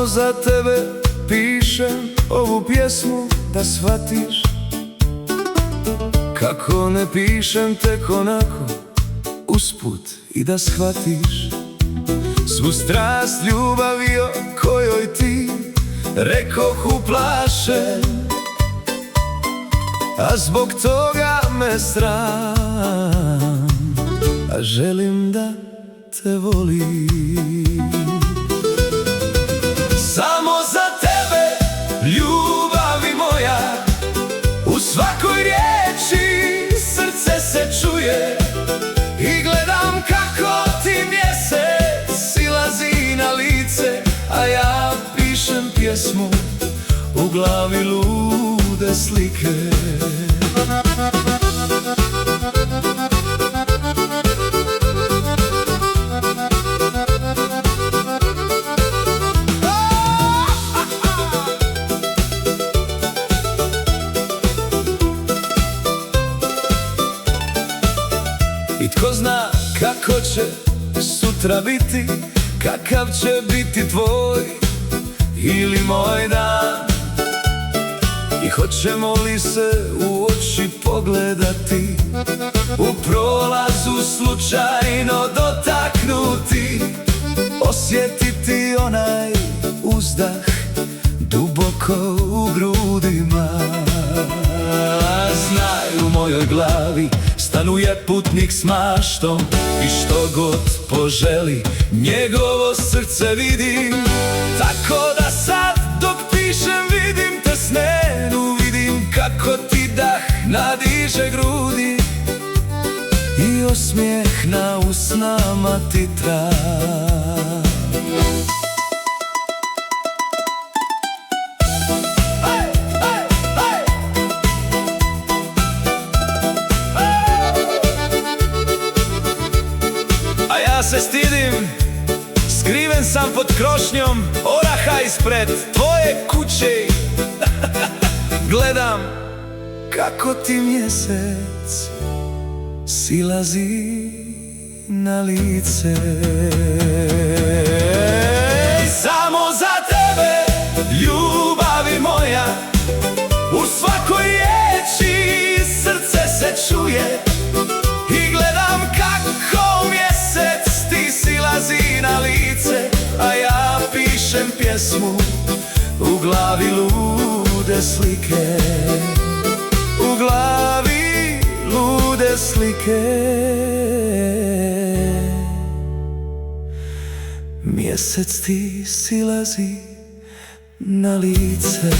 za tebe pišem ovu pjesmu da shvatiš kako ne pišem tek onako usput i da shvatiš svu strast ljubavi o kojoj ti rekoh uplašen, a zbog toga me sram, a želim da te volim. Samo za tebe, ljubavi moja, u svakoj riječi srce se čuje i gledam kako ti mjesec silazi na lice, a ja pišem pjesmu u glavi lude slike. I tko zna kako će sutra biti, kakav će biti tvoj ili moj dan, i hoćemo li se u oči pogledati, u prolazu slučajno dotaknuti, osjetiti onaj uzdah duboko u grudima. Znaj, u mojoj glavi stanuje putnik s maštom i što god poželi njegovo srce vidim, tako da sad dok pišem vidim te snenu, vidim kako ti dah nadiže grudi i osmijeh na usnama ti traje. A ja se stidim, skriven sam pod krošnjom oraha ispred tvoje kuće. Gledam kako ti mjesec silazi na lice. Samo za tebe, ljubavi moja, u svakoj riječi srce se čuje i gledam kako mjesec ti silazi na lice, a ja pišem pjesmu u glavi lude slike. U glavi lude slike. Mjesec ti silazi na lice.